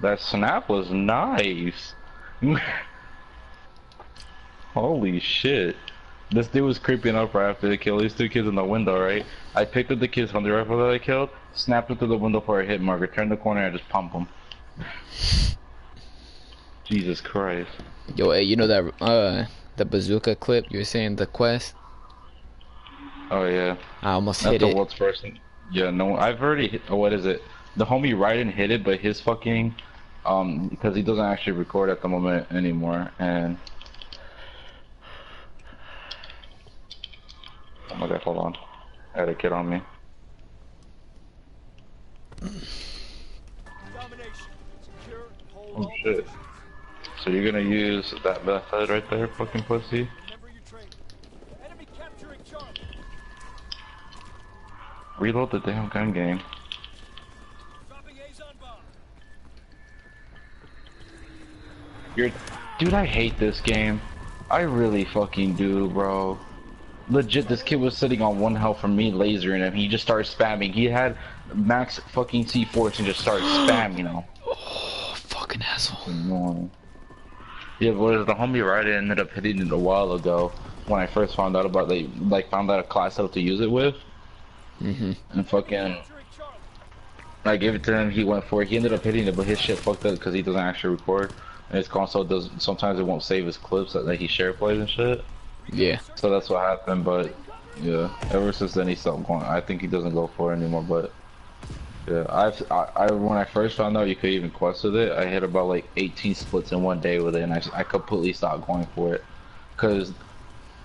That snap was nice. Holy shit. This dude was creeping up right after they killed these two kids in the window, right? I picked up the kid's hunting rifle that I killed, snapped it through the window for a hit marker, turned the corner and just pumped him. Jesus Christ. Yo, hey, you know that the bazooka clip you were saying, the quest? Oh yeah. I almost That's hit the it. world's first. Yeah, no, I've already hit, oh, what is it? The homie Ryden hit it, but his fucking, because he doesn't actually record at the moment anymore, and, oh my god, hold on. I had a kid on me. Oh shit. So you're gonna use that method right there, fucking pussy? Reload the damn gun game. You're, dude, I hate this game. I really fucking do, bro. Legit, this kid was sitting on 1 health from me lasering him. He just started spamming. He had max fucking C4 and just started spamming, you know. Oh, fucking asshole. Annoying. Yeah, but the homie right ended up hitting it a while ago when I first found out about found out a class how to use it with. And fucking I gave it to him, he went for it. He ended up hitting it, but his shit fucked up because he doesn't actually record. And his console does sometimes it won't save his clips that he share plays and shit. Yeah. So that's what happened, but yeah, ever since then he stopped going. I think he doesn't go for it anymore, but yeah, I when I first found out you could even quest with it, I hit about like 18 splits in 1 day with it, and I completely stopped going for it, cause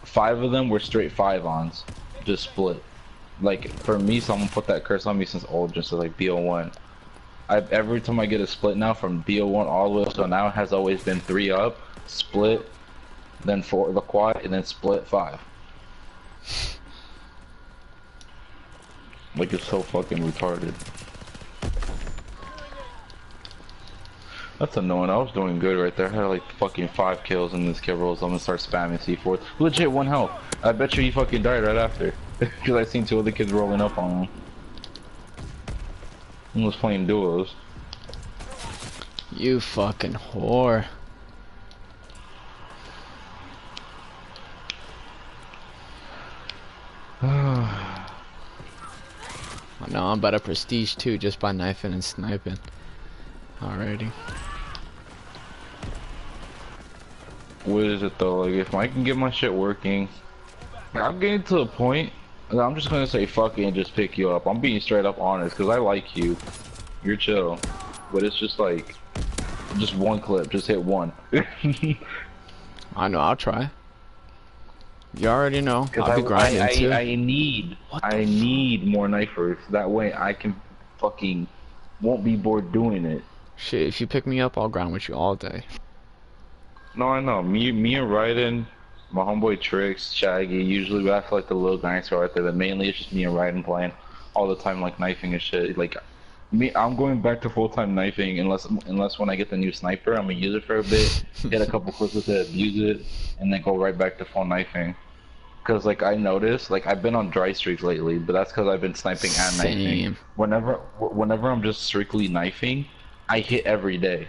5 of them were straight 5-ons, just split. Like for me, someone put that curse on me since old, just like BO1. Every time I get a split now from BO1 all the way up to now, it has always been 3 up, split, then 4 the quad, and then split 5. Like it's so fucking retarded. That's annoying. I was doing good right there. I had like fucking 5 kills and this kid rolls. I'm gonna start spamming C4. Legit 1 health. I bet you he fucking died right after. Because I seen 2 other kids rolling up on him. He was playing duos. You fucking whore. Oh no, I'm about to prestige too just by knifing and sniping. Alrighty. What is it though? Like if I can get my shit working, I'm getting to a point that I'm just gonna say fuck it and just pick you up. I'm being straight up honest because I like you. You're chill. But it's just like, just 1 clip, just hit 1. I know, I'll try. You already know. I'll be Cause grinding too. I need more knifers. That way I can fucking won't be bored doing it. Shit, if you pick me up, I'll grind with you all day. No, I know. Me and Raiden, my homeboy Tricks, Shaggy, usually but I feel like the little guys right there. But mainly it's just me and Raiden playing all the time, like knifing and shit. Like me, I'm going back to full-time knifing unless when I get the new sniper, I'm gonna use it for a bit, hit a couple clips with it, abuse it, and then go right back to full knifing. Cause like I noticed, like I've been on dry streaks lately, but that's cause I've been sniping and knifing. Same. Whenever I'm just strictly knifing, I hit every day.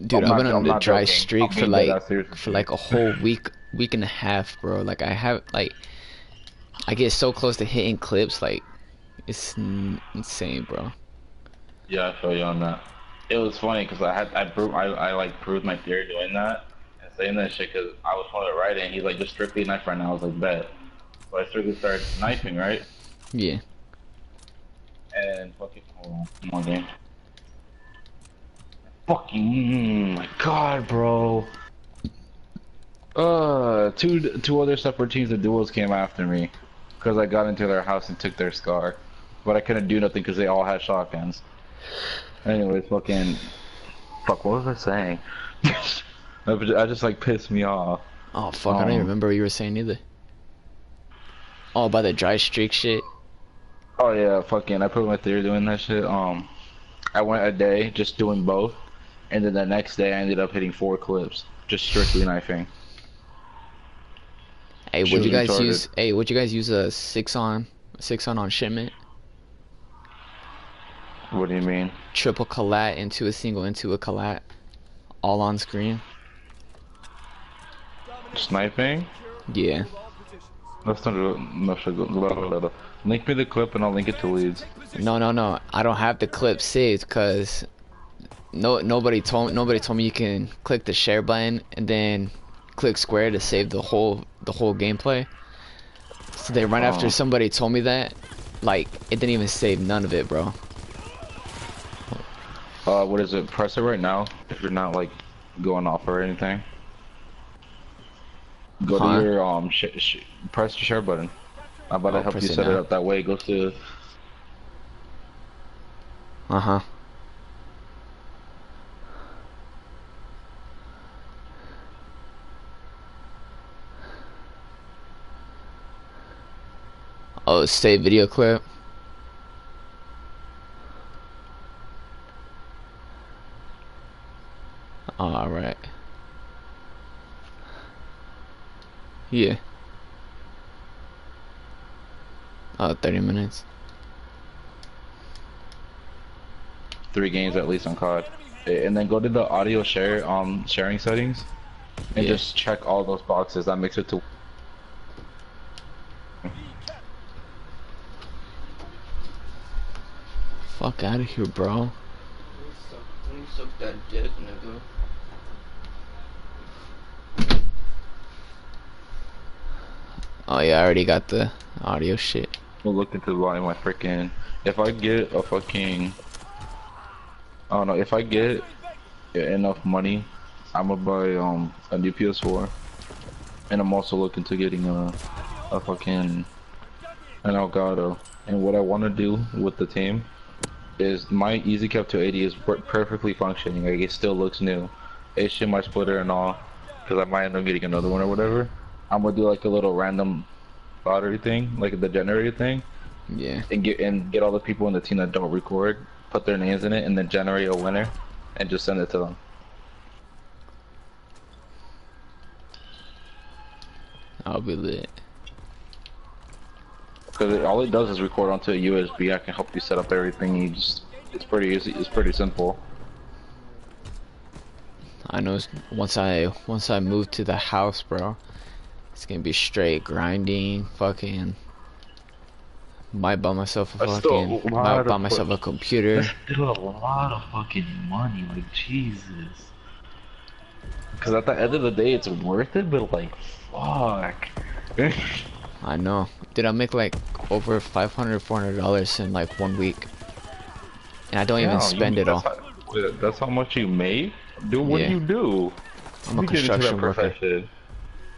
Dude, I've been on I'm a not dry joking. streak I'm for being dead ass serious. like a whole week and a half, bro. Like I have like I get so close to hitting clips, like it's insane, bro. Yeah, I feel you on that. It was funny because I like proved my theory doing that and saying that shit because I was trying to write it and he's like just strictly knife right now. I was like bet, so I strictly started knifing right Yeah. and fucking hold on, come on game. Fucking my god, bro. Two other separate teams of duos came after me because I got into their house and took their scar, but I couldn't do nothing because they all had shotguns. Anyways, fucking fuck. What was I saying? I just like pissed me off. Oh fuck, I don't even remember what you were saying either. Oh, about the dry streak shit. Oh yeah, fucking. I put my theory doing that shit. I went a day just doing both, and then the next day I ended up hitting 4 clips, just strictly knifing. Hey, Shit would you was guys retarded. use? Hey, would you guys use a 6-on shipment? What do you mean? Triple collat into a single into a collat, all on screen. Sniping? Yeah. Let's not do it. Link me the clip and I'll link it to Leeds. No. I don't have the clip saved because nobody told me you can click the share button and then click square to save the whole gameplay. So then right after Oh. somebody told me that, like it didn't even save none of it, bro. What is it? Press it right now if you're not like going off or anything. Go to Huh? your press the share button. I'm about to I'll help press you it set it now. up that way. Go to Uh-huh. Oh, save video clip. All right. Yeah. 30 minutes. 3 games at least on COD, and then go to the audio sharing settings and Yeah. just check all those boxes. That makes it to. Fuck out of here, bro. Let me suck that dick, nigga. Oh yeah, I already got the audio shit. We'll look into buying my freaking. If I get a fucking. I don't know. If I get enough money, I'm gonna buy a new PS4, and I'm also looking to getting a fucking an Elgato. And what I want to do with the team is my Easy Cap 280 is perfectly functioning. Like it still looks new. It's shit my splitter and all, because I might end up getting another one or whatever. I'm gonna do like a little random lottery thing, like the generator thing, Yeah. and get all the people in the team that don't record, put their names in it, and then generate a winner, and just send it to them. I'll be lit. Because all it does is record onto a USB. I can help you set up everything. It's pretty easy. It's pretty simple. I know once I move to the house, bro, it's gonna be straight grinding, fucking. Might buy myself a That's still fucking. a Might lot buy of myself a computer. That's still a lot of fucking money. Like Jesus. Because at the end of the day, it's worth it. But like, fuck. I know. Did I make like over $500, $400 in like 1 week, and I don't even spend it all. That's how much you make. Dude, what do Yeah, you do? I'm a You get into that construction worker. profession.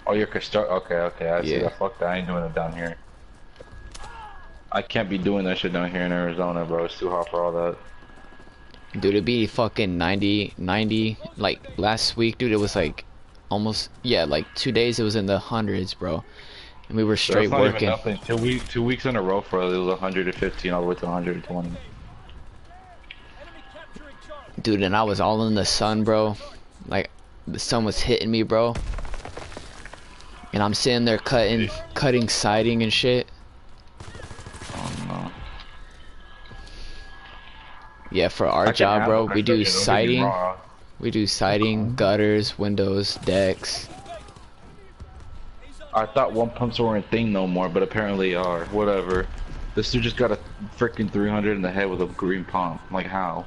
Oh, you're construct. Okay. I see Yeah, that. Fuck that. I ain't doing it down here. I can't be doing that shit down here in Arizona, bro. It's too hot for all that. dude, it'd be fucking 90. Like last week, dude, it was like almost, yeah, like 2 days it was in the hundreds, bro, and we were That's straight not even working. nothing. 2 weeks in a row for it was 115 all the way to 120. Dude, and I was all in the sun, bro. Like the sun was hitting me, bro, and I'm sitting there cutting siding and shit. Oh no. Yeah, for our I can job, bro, handle we do construction, don't get me siding. wrong. We do siding, gutters, windows, decks. I thought one pumps weren't a thing no more, but apparently are. Whatever. This dude just got a freaking 300 in the head with a green pump. Like how?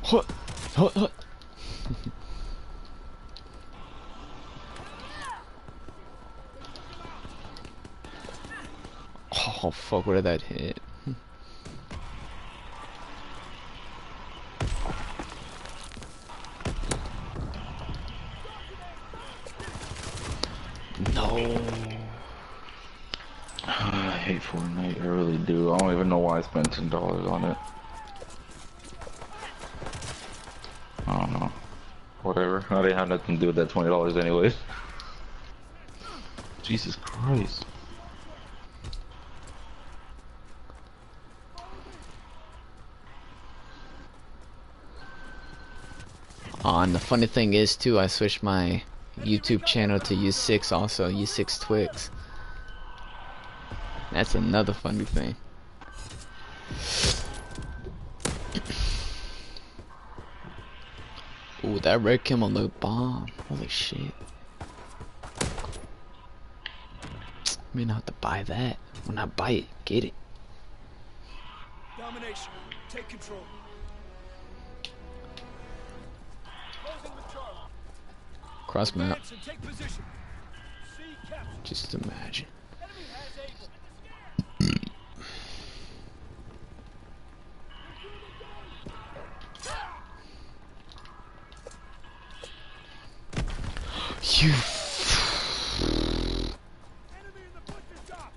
Huh, huh. Oh fuck, where did that hit? No. I hate Fortnite, I really do. I don't even know why I spent $10 on it. I don't know. Whatever. I didn't have nothing to do with that $20 anyways. Jesus Christ. And the funny thing is too, I switched my YouTube channel to U6 also, U6 Twix. That's another funny thing. Ooh, that red camo look bomb. Holy shit. May not have to buy that. When I buy it, get it. Domination. Take control. Closing with Charlie. Cross map. Advance and take position. See capture. Just imagine. Enemy has Able. You. Enemy in the butcher shop.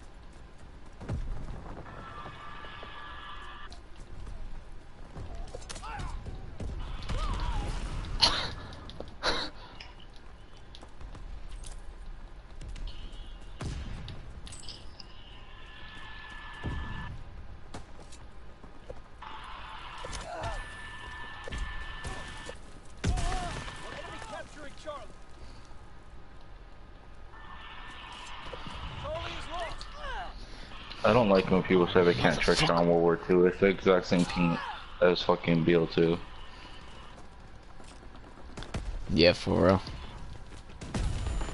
Enemy capturing Charlie. Charlie is lost. I don't like when people say they can't trick shot on World War II. It's the exact same team as fucking BL2. Yeah, for real.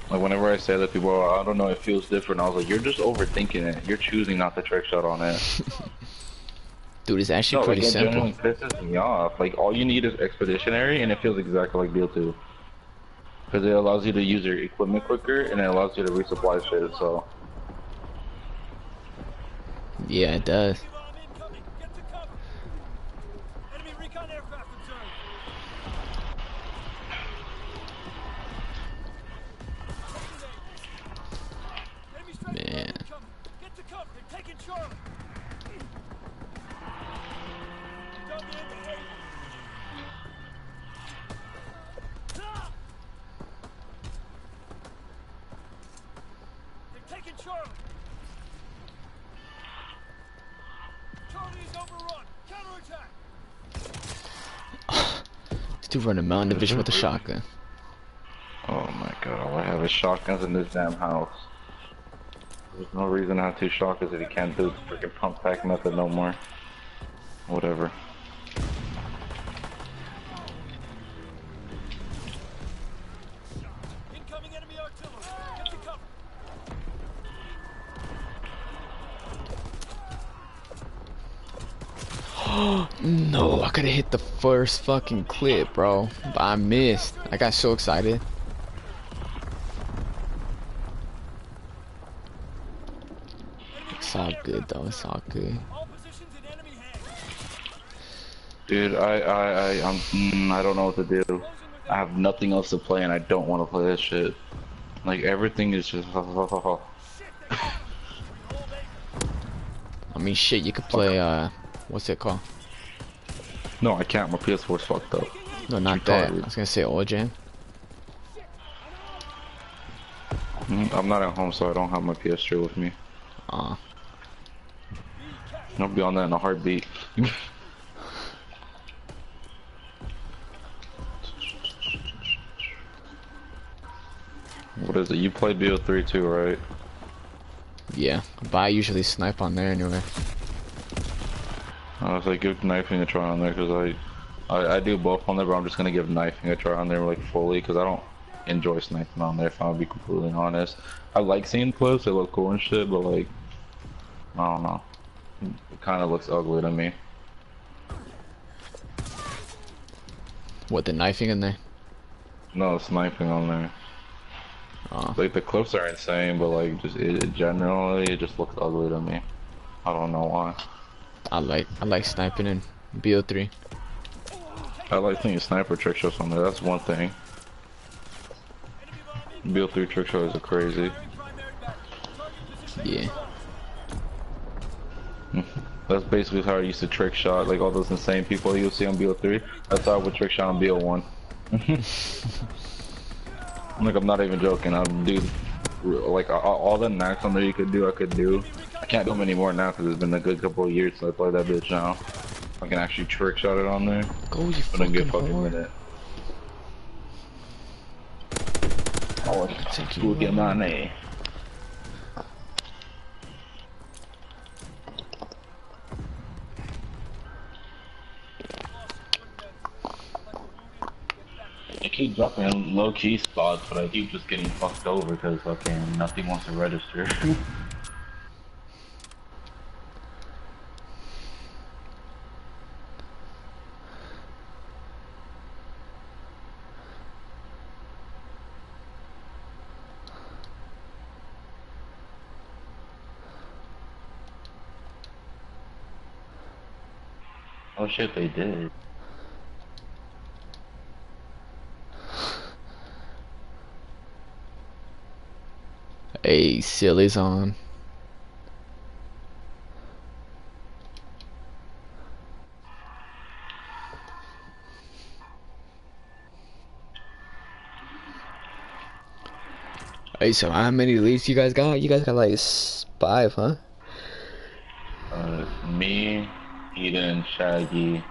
Like whenever I say that, people are, I don't know, it feels different. I was like, you're just overthinking it. You're choosing not to trick shot on it. Dude, it's actually No, pretty like, it simple. genuinely pisses me off. Like all you need is expeditionary, and it feels exactly like BL2. Because it allows you to use your equipment quicker, and it allows you to resupply shit. So Yeah, it does. Bomb incoming. Get to cover. Enemy recon aircraft observed. Enemy strike Man. incoming. Get to cover. They're taking Charlie. Dug in the Able. They're taking Charlie. Charlie is overrun. Counterattack. This dude running mountain division with a shotgun. oh my god, all I have is shotguns in this damn house. There's no reason to have two shotguns if you can't do the freaking pump pack method no more. Whatever. Incoming enemy artillery. Get to cover. No, I could have hit the first fucking clip, bro. But I missed. I got so excited. It's all good though. It's all good. All positions in enemy hands. Dude, I don't know what to do. I have nothing else to play, and I don't want to play this shit. Like everything is just. I mean, shit. You could play. What's it called? No, I can't. My PS4's fucked up. No, not that. retarded. I was gonna say Oil Jam. I'm not at home, so I don't have my PS3 with me. I'll be on that in a heartbeat. What is it? You play BO3 too, right? Yeah, but I usually snipe on there anyway. I was like, give knifing a try on there, because I do both on there, but I'm just gonna give knifing a try on there like fully, because I don't enjoy sniping on there, if I'll be completely honest. I like seeing clips, they look cool and shit, but like, I don't know. It kind of looks ugly to me. What, the knifing in there? No, sniping on there. Like the clips are insane, but like generally it just looks ugly to me. I don't know why. I like sniping in BO3. I like seeing sniper trick shots on there. That's one thing. BO3 trick shots are crazy. Yeah. That's basically how I used to trick shot, like all those insane people you'll see on BO3. That's how I would trick shot on BO1. Like, I'm not even joking. I'm dude, like all the knacks on there you could do, I could do. I can't do them anymore now because it's been a good couple of years since I played that bitch now. I can actually trick shot it on there. Go, you But I fucking get fucking whore. minute. Oh, Take we'll you get my on. name. I keep dropping low-key spots, but I keep just getting fucked over because fucking nothing wants to register. Oh shit, they did. Hey, silly's on. Hey, so how many leads you guys got? You guys got like 5, huh? Me, Eden, Shaggy,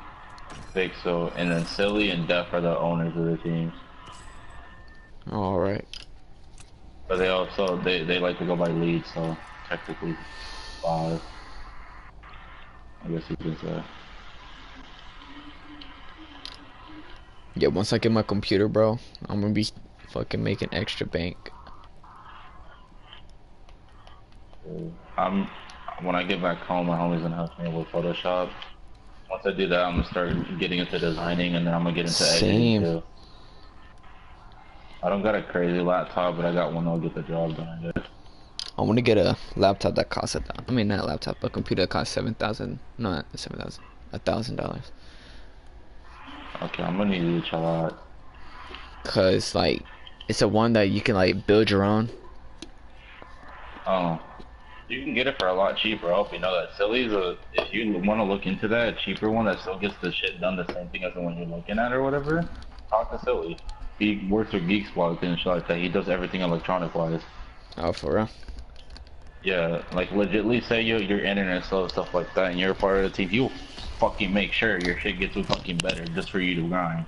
Pixel, and then Silly and Def are the owners of the teams. All right. But they also, they like to go by lead, so technically 5. I guess you could say. Yeah, once I get my computer, bro, I'm gonna be fucking making extra bank. I'm when I get back home, my homie's gonna help me with Photoshop. Once I do that, I'm gonna start getting into designing, and then I'm gonna get into editing Same. too. I don't got a crazy laptop, but I got one that'll get the job done, I guess. I want to get a laptop that costs I mean, not a laptop, a computer that costs 7,000. No, not 7,000. $1,000. Okay, I'm gonna need you to chill out. Cause like, it's a one that you can like build your own. Oh, you can get it for a lot cheaper. I hope you know that. Silly's if you want to look into that, a cheaper one that still gets the shit done the same thing as the one you're looking at or whatever. Talk to Silly. He works with Geek Squad and shit like that. He does everything electronic wise. Oh, for real? Yeah, like legitly say your internet slow stuff like that, and you're a part of the team. You fucking make sure your shit gets fucking better just for you to grind.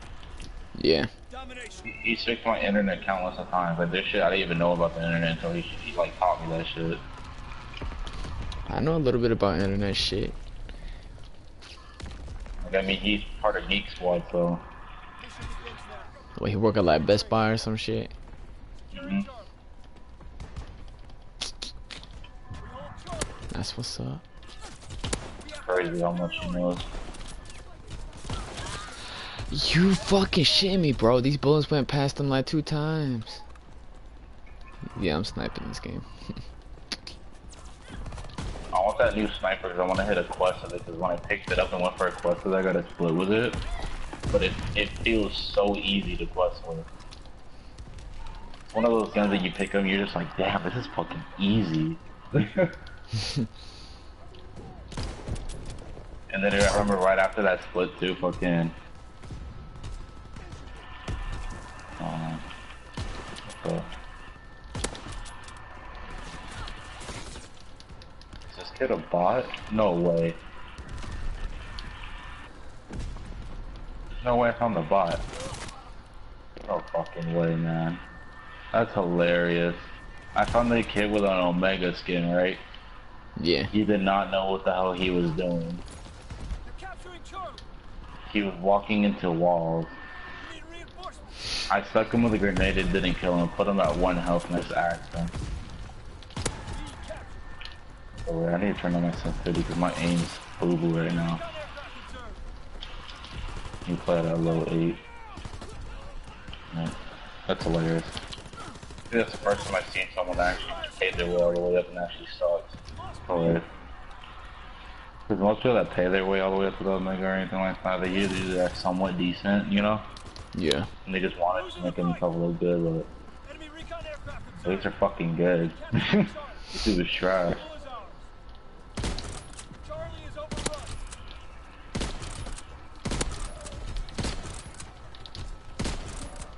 Yeah. Domination. He fixed my internet countless of times. Like this shit, I didn't even know about the internet until he like taught me that shit. I know a little bit about internet shit. Like I mean, he's part of Geek Squad, so. Mission begins now. Well, he work at like Best Buy or some shit. Mm-hmm. That's what's up. Crazy how much he knows. You fucking shit me, bro. These bullets went past him like 2 times. Yeah, I'm sniping this game. I want that new sniper because I want to hit a quest with it because when I picked it up and went for a quest with it, I got a split with it. But it feels so easy to quest with. It's one of those guns that you pick up and you're just like, damn, this is fucking easy. And then I remember right after that split too, fucking. Is this kid a bot? No way. There's no way I found the bot. No fucking way, man. That's hilarious. I found the kid with an Omega skin, right? Yeah. He did not know what the hell he was doing. They're capturing Charlie. He was walking into walls. We need reinforcements. I stuck him with a grenade and didn't kill him. Put him at 1 health and I just axed him. Oh, wait, I need to turn on my sensitivity because my aim's boo-boo right now. You play at a low 8. Yeah, that's hilarious. I think that's the first time I've seen someone actually paid their way all the way up and actually sucks. Hilarious. Because most people that pay their way all the way up to the Omega or anything like that, they usually are somewhat decent, you know? Yeah. And they just want it to make themselves look good, but Enemy recon aircraft. these are fucking good. This dude was trash. Charlie is overrun.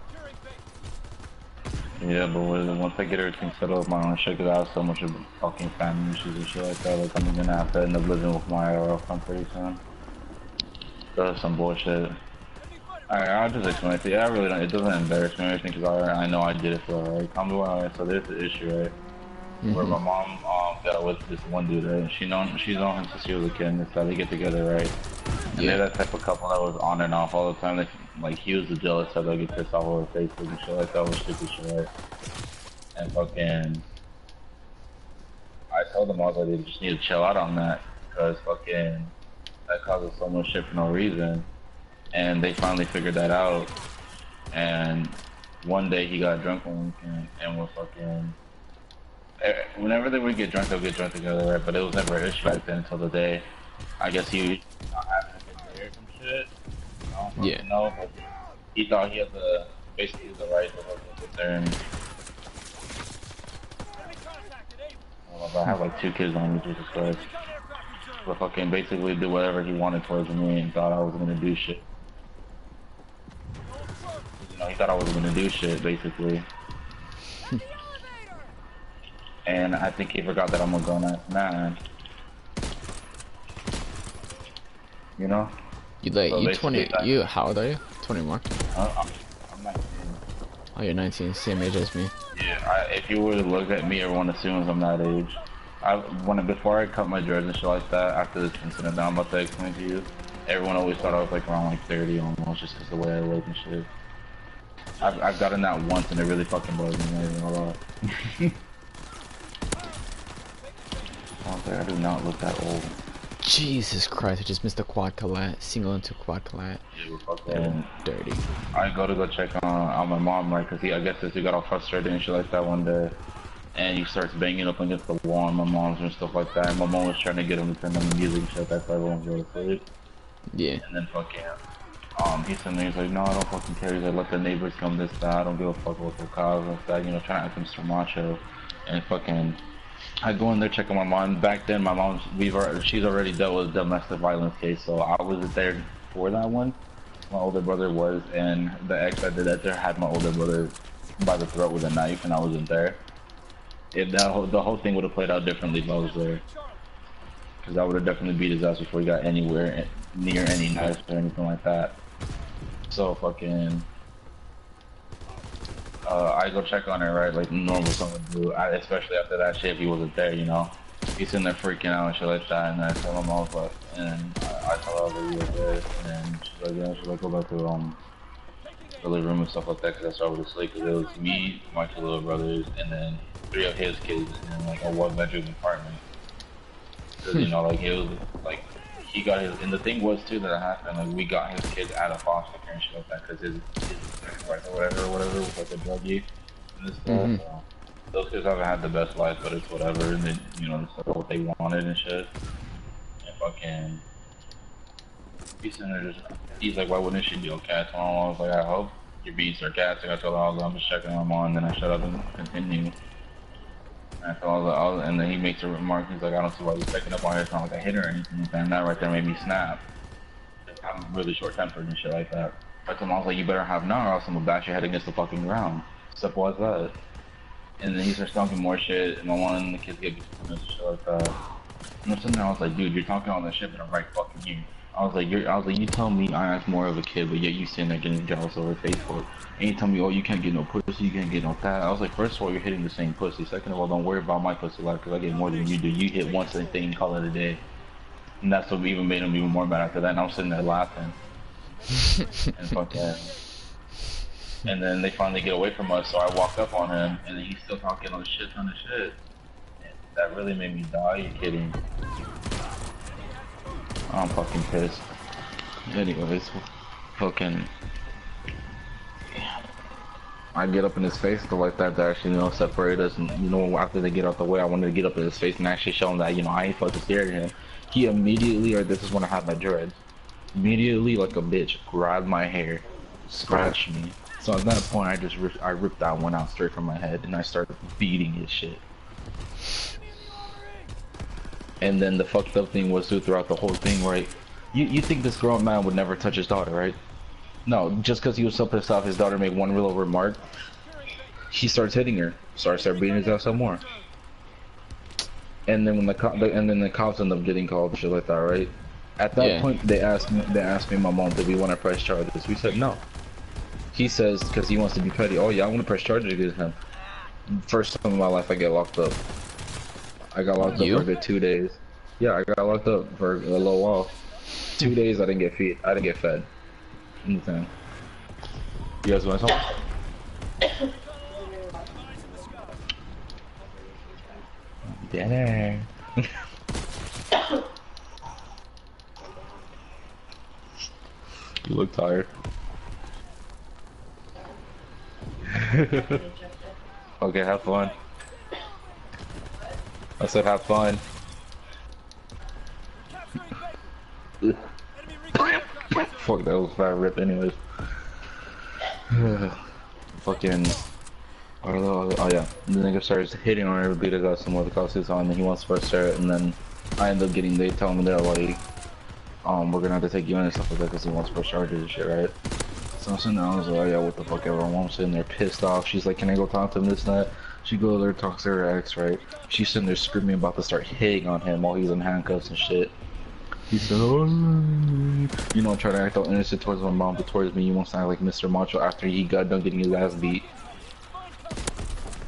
Securing base. Yeah, but once I get everything set up with my own shit, cause I have so much of fucking family issues and shit like that, like I'm gonna have to end up living with my girlfriend pretty soon. That's some bullshit. Enemy fighter Alright, I'll just explain it to you. I really don't, it doesn't embarrass me or anything, because I know I did it for her, right? Tell me what, so there's the issue, right? Where my mom got with this one dude, right? And she's known him since she was a kid, and so they get together, right? And they're that type of couple that was on and off all the time. They, like, he was the jealous type that get pissed off over Facebook and shit like that was stupid shit, right? And fucking, I told them, I was like, they just need to chill out on that, because fucking, that causes so much shit for no reason. And they finally figured that out. And one day he got drunk one weekend, and we're fucking, whenever they would get drunk, they'll get drunk together, right? But it was never an issue back then until the day. I guess he not having a good day or some shit. I don't fucking know, but he thought he had the, basically the right to fucking sit there and, I have like 2 kids on me, Jesus Christ. But fucking basically do whatever he wanted towards me and thought I was gonna do shit. You know, he thought I was gonna do shit, basically. And I think he forgot that I'm a grown-ass man. You know? You like, So you 20, you, how old are you? 21? I'm 19. Oh, you're 19, same age as me. Yeah, if you were to look at me, everyone assumes I'm that age. Before I cut my dreads and shit like that, after this incident that I'm about to explain to you, everyone always thought I was like around like 30 almost, just because the way I look and shit. I've gotten that once and it really fucking bugs me, not even gonna lie. I do not look that old. Jesus Christ, I just missed a quad collat, single into quad collat. Yeah, we're fucking dirty. I go check on my mom, right, because I guess he got all frustrated and shit like that one day. And he starts banging up against the wall and my mom's and stuff like that. And my mom was trying to get him to turn on the music and shit like that so everyone was really asleep. Yeah. And then fucking, he's sitting there, he's like, no, I don't fucking care. He's like, let the neighbors come this, that. I don't give a fuck what the cows like that, you know, trying to act Mr. Macho. And fucking, I go in there, check on my mom. Back then, my mom's, she's already dealt with a domestic violence case, so I wasn't there for that one. My older brother was, and the ex that did that there had my older brother by the throat with a knife, and I wasn't there. The whole thing would have played out differently if I was there. Because I would have definitely beat his ass before he got anywhere near any knives or anything like that. So fucking, I go check on her, right, like normal someone would do, especially after that shit if he wasn't there, you know. He's sitting there freaking out and shit like that, and I tell him I was like, and I tell her that he was there, and she's like, yeah, she's like, go back to the living room and stuff like that, because that's where I was asleep, because it was me, my 2 little brothers, and then 3 of his kids in like a 1-bedroom apartment. Because, you know, like, it was, like, he got his, and the thing was, too, that happened, like, we got his kids out of foster care and shit like that, because his wife or whatever, was like a druggie and this stuff, so those kids haven't had the best life, but it's whatever, and then, you know, it's like what they wanted and shit. And fucking, he's like, why wouldn't she be okay? I told him, I was like, I hope you're being sarcastic. I told him, I'm just checking on my mom, and then I shut up and continue. And I told him, and then he makes a remark, he's like, I don't see why you're checking up on her. It's not like I hit her or anything like that, and that right there made me snap. I'm really short-tempered and shit like that. I told him, I was like, you better have none or else I'm gonna bash your head against the fucking ground. Simple as that. And then he starts talking more shit, and one of the kids get and shit like that. And I'm sitting there, I was like, dude, you're talking all that shit, but I'm right fucking here. I was like, you tell me I act more of a kid, but yet you sitting there getting jealous over Facebook. And you tell me, oh, you can't get no pussy, you can't get no that. I was like, first of all, you're hitting the same pussy. Second of all, don't worry about my pussy life, because I get more than you do. You hit once and thing, call it a day. And that's what even made him even more mad after that, and I'm sitting there laughing. And fucking, and then they finally get away from us, so I walk up on him, and he's still talking on shit ton of shit. And that really made me die. Are you kidding? I'm fucking pissed. Anyways, fucking, I get up in his face stuff like that to actually, you know, separate us, and you know, after they get out the way, I wanted to get up in his face and actually show him that, you know, I ain't fucking scared of him. He immediately, or this is when I had my dreads, immediately like a bitch grabbed my hair, scratched me. So at that point, I ripped that one out straight from my head, and I started beating his shit. And then the fucked up thing was too, throughout the whole thing, right? You think this grown man would never touch his daughter, right? No, just because he was so pissed off his daughter made one little remark, he starts hitting her, starts beating his ass some more. And then when the cops end up getting called and shit like that, right? At that Yeah. point, they asked me and my mom, did we want to press charges? We said no. He says, because he wants to be petty, oh yeah, I want to press charges against him. First time in my life I get locked up. I got locked up for a You? good 2 days. Yeah, I got locked up for a little while. 2 days I didn't get feed. I didn't get fed. Anything. You guys want something? Dinner. You look tired. Okay, have fun. I said have fun. Fuck, that was fat rip anyways. Fucking. Oh yeah, the nigga starts hitting on everybody that got some other costumes on, and he wants to first start, and then I end up getting, they tell me they're like, we're gonna have to take you in and stuff like that because he wants to push charges and shit, right? So I'm sitting there, I was like, oh yeah, what the fuck ever. My mom's sitting there pissed off. She's like, can I go talk to him, this and that? She goes there, talks to her ex, right? She's sitting there screaming about to start hitting on him while he's in handcuffs and shit. He said, oh, you know, trying to act all innocent towards my mom, but towards me, you won't sound like Mr. Macho after he got done getting his ass beat.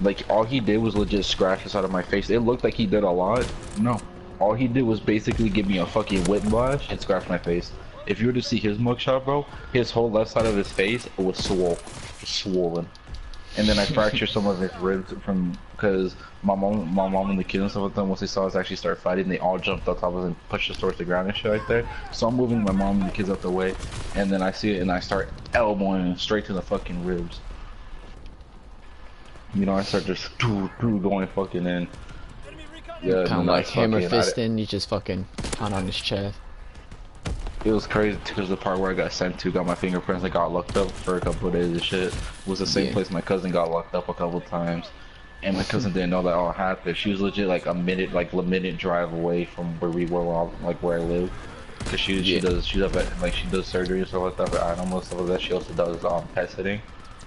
Like, all he did was legit scratch this out of my face. It looked like he did a lot. No. All he did was basically give me a fucking whiplash and scratch my face. If you were to see his mugshot, bro, his whole left side of his face was swollen. And then I fractured some of his ribs from, because my mom and the kids and stuff with them, once they saw us actually start fighting, they all jumped on top of us and pushed us towards the ground and shit right there. So I'm moving my mom and the kids out the way, and then I see it and I start elbowing straight to the fucking ribs. You know, I start just going fucking in. Yeah, Kind of like hammer fisting, you just fucking pound on his chest. It was crazy because the part where I got sent to, got my fingerprints, and got locked up for a couple of days and shit. Was the same place my cousin got locked up a couple times. And my cousin didn't know that all happened. She was legit like a minute drive away from where we were, like where I live. Cause she does surgery and stuff like that for animals, stuff like that. She also does pet sitting.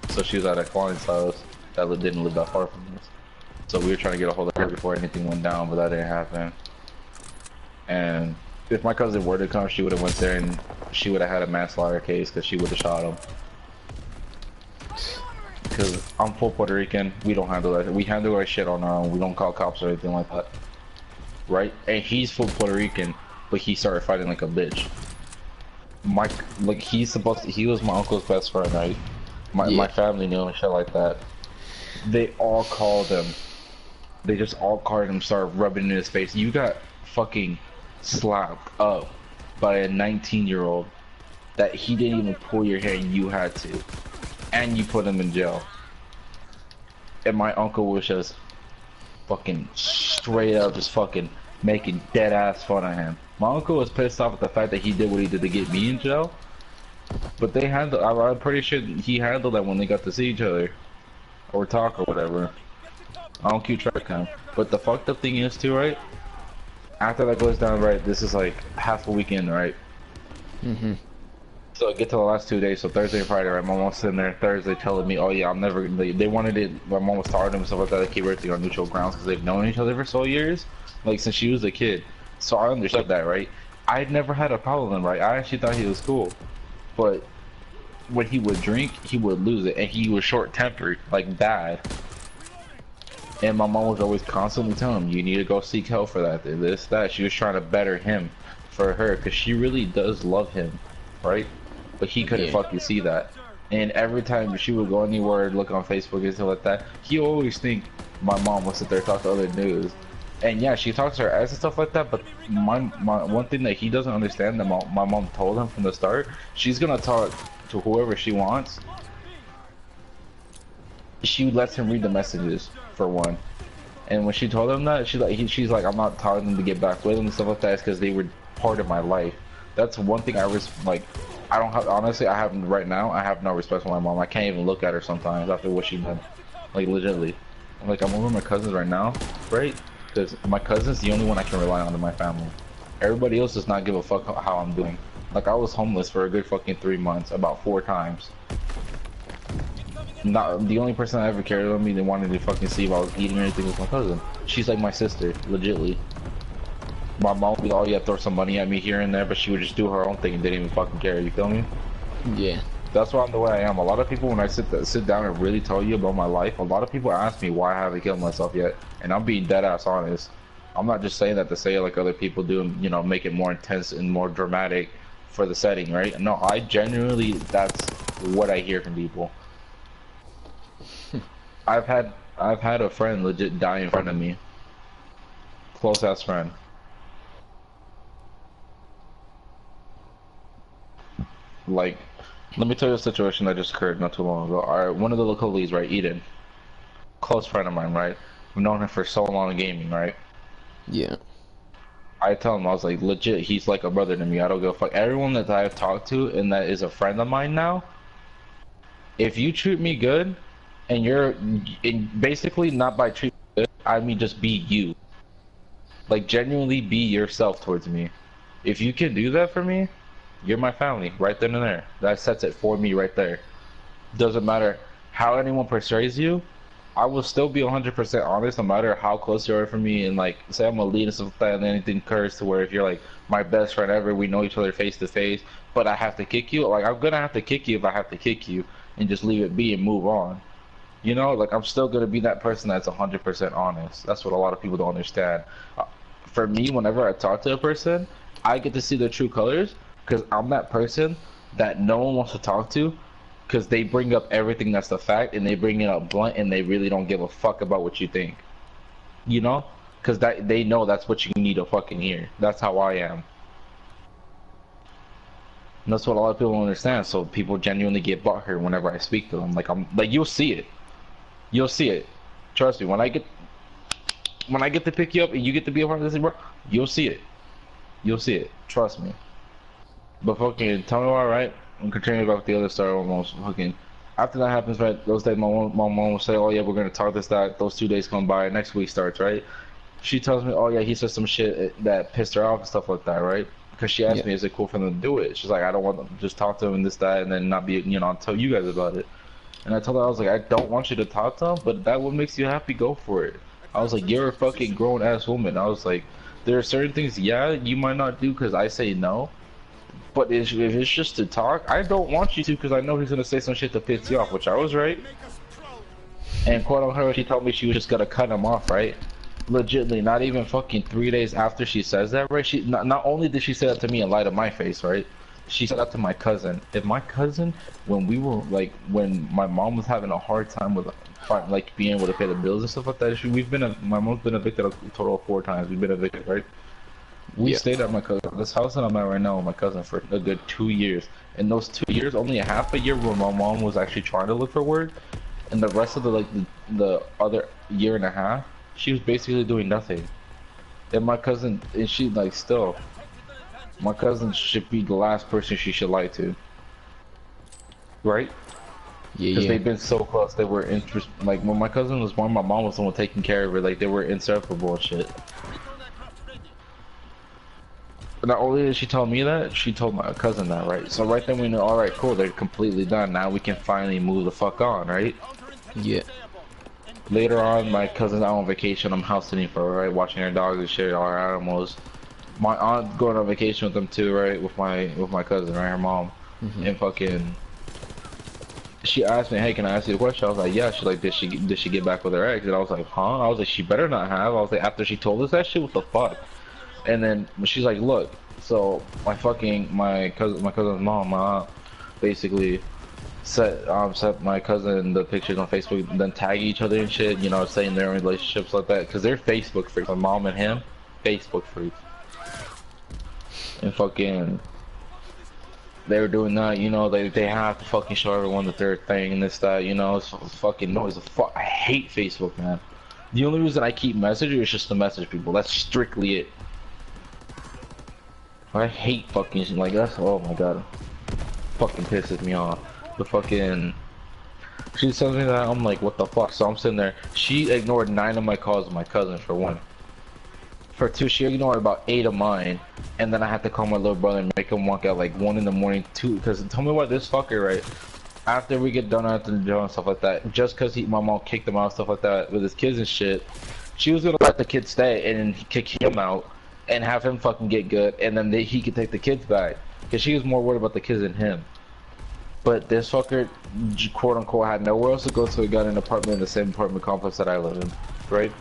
So she was at a client's house that didn't live that far from us. So we were trying to get a hold of her before anything went down, but that didn't happen. And if my cousin were to come, she would have went there and she would have had a manslaughter case because she would have shot him. Because I'm full Puerto Rican, we don't handle that. We handle our shit on our own. We don't call cops or anything like that. Right? And he's full Puerto Rican, but he started fighting like a bitch. He was my uncle's best friend, right? My family knew him and shit like that. They all called him. They just all called him, started rubbing in his face. You got fucking slapped up by a 19-year-old that he didn't even pull your hair, you had to. And you put him in jail. And my uncle was just fucking straight up just fucking making dead ass fun of him. My uncle was pissed off at the fact that he did what he did to get me in jail. But they handled, I'm pretty sure he handled that when they got to see each other. Or talk or whatever. I don't keep track of him. But the fucked up thing is too, right? After that goes down, right, this is like half a weekend, right? Mm-hmm. So I get to the last 2 days, so Thursday and Friday, right? My mom's sitting there Thursday telling me, oh yeah, I'm never, they wanted it, my mom was tired of them and stuff like that, they keep everything on neutral grounds because they've known each other for so years, like since she was a kid. So I understood that, right? I'd never had a problem with him, right? I actually thought he was cool. But when he would drink, he would lose it, and he was short-tempered, like bad. And my mom was always constantly telling him, you need to go seek help for that, this, that. She was trying to better him for her, because she really does love him, right? But he couldn't fucking see that. And every time she would go anywhere, look on Facebook and stuff like that, he always think my mom would sit there and talk to other dudes. And yeah, she talks to her ex and stuff like that, but my one thing that he doesn't understand that my mom told him from the start, she's gonna talk to whoever she wants. She lets him read the messages, for one. And when she told him that, she's like, I'm not telling them to get back with him and stuff like that, because they were part of my life. That's one thing I was like, I don't have, honestly, I have, right now, I have no respect for my mom. I can't even look at her sometimes after what she did. Like, legitimately. Like, I'm over my cousins right now, right? Because my cousin's the only one I can rely on in my family. Everybody else does not give a fuck how I'm doing. Like, I was homeless for a good fucking 3 months, about 4 times. Not the only person that ever cared about me, they wanted to fucking see if I was eating or anything, was my cousin. She's like my sister, legitly. My mom would be like, oh yeah, throw some money at me here and there, but she would just do her own thing and didn't even fucking care. You feel me? Yeah. That's why I'm the way I am. A lot of people, when I sit down and really tell you about my life, a lot of people ask me why I haven't killed myself yet, and I'm being dead ass honest. I'm not just saying that to say it like other people do, and you know, make it more intense and more dramatic for the setting, right? No, I genuinely, that's what I hear from people. I've had a friend legit die in front of me. Close ass friend. Like, let me tell you a situation that just occurred not too long ago. One of the colleagues, right, Eden, close friend of mine, right? I've known him for so long in gaming, right? Yeah. I tell him, I was like, legit, he's like a brother to me. I don't give a fuck. Everyone that I've talked to and that is a friend of mine now, if you treat me good, and basically not by treating me good, I mean just be you. Like, genuinely be yourself towards me. If you can do that for me, you're my family, right then and there. That sets it for me right there. Doesn't matter how anyone portrays you, I will still be 100% honest no matter how close you are for me, and like, say I'm a lead and stuff like that, and anything occurs to where if you're like my best friend ever, we know each other face to face, but I have to kick you, like I'm gonna have to kick you if I have to kick you, and just leave it be and move on. You know, like I'm still gonna be that person that's 100% honest. That's what a lot of people don't understand. For me, whenever I talk to a person, I get to see their true colors, because I'm that person that no one wants to talk to, because they bring up everything that's the fact, and they bring it up blunt, and they really don't give a fuck about what you think. You know? Because they know that's what you need to fucking hear. That's how I am. And that's what a lot of people don't understand, so people genuinely get butthurt whenever I speak to them. Like, you'll see it. You'll see it. Trust me, when I get to pick you up and you get to be a part of this, bro, you'll see it. You'll see it. Trust me. But fucking, tell me why, right? I'm continuing about the other story almost. Fucking, after that happens, right? Those days, my mom will say, "Oh yeah, we're gonna talk this, that." Those 2 days come by. Next week starts, right? She tells me, "Oh yeah, he said some shit that pissed her off and stuff like that, right?" Because she asked me, "Is it cool for them to do it?" She's like, "I don't want them to just talk to him and this, that, and then not be, you know, I'll tell you guys about it." And I told her, I was like, "I don't want you to talk to him, but that what makes you happy, go for it." I was like, "You're a fucking grown ass woman." I was like, "There are certain things, yeah, you might not do because I say no." But if it's just to talk, I don't want you to because I know he's gonna say some shit to piss you off, which I was right. And quote on her, she told me she was just gonna cut him off, right? Legitly, not even fucking 3 days after she says that, right? She not only did she say that to me and lie to my face, right? She said that to my cousin. If my cousin, when we were like, when my mom was having a hard time with like being able to pay the bills and stuff like that, my mom's been evicted a total of 4 times. We've been evicted, right? We stayed at my cousin. This house that I'm at right now with my cousin for a good 2 years. In those 2 years, only a half a year where my mom was actually trying to look for work, and the rest of the other year and a half, she was basically doing nothing. And my cousin, and she like still, my cousin should be the last person she should lie to, right? Yeah, because they've been so close. They were like when my cousin was born, my mom was the one taking care of her. Like they were inseparable and shit. Not only did she tell me that, she told my cousin that, right? So right then we know, alright, cool, they're completely done. Now we can finally move the fuck on, right? Yeah. Later on, my cousin's out on vacation. I'm house sitting for her, right? Watching her dogs and shit, all her animals. My aunt going on vacation with them too, right? With my cousin, right? Her mom. And fucking, she asked me, hey, can I ask you a question? I was like, yeah. She's like, did she get back with her ex? And I was like, huh? I was like, she better not have. I was like, after she told us that shit, what the fuck? And then she's like, look, so my cousin's mom, my aunt, basically set my cousin the pictures on Facebook, then tag each other and shit, you know, saying their relationships like that, because they're Facebook freaks. My mom and him, Facebook freaks. And fucking, they were doing that, you know, they have to fucking show everyone that they're a thing and this, that, you know, it's fucking noise. I hate Facebook, man. The only reason I keep messaging is just to message people. That's strictly it. I hate fucking like that's, oh my god, fucking pisses me off. The fucking, she tells me that, I'm like, what the fuck? So I'm sitting there. She ignored 9 of my calls with my cousin for 1. For 2, she ignored about 8 of mine, and then I had to call my little brother and make him walk out like 1 in the morning too. Because tell me what, this fucker, right? After we get done after the jail and stuff like that, just because my mom kicked him out and stuff like that with his kids and shit, she was gonna let the kid stay and then kick him out. and have him fucking get good, and then he could take the kids back. Cause she was more worried about the kids than him. But this fucker, quote unquote, had nowhere else to go, so he got an apartment in the same apartment complex that I live in, right?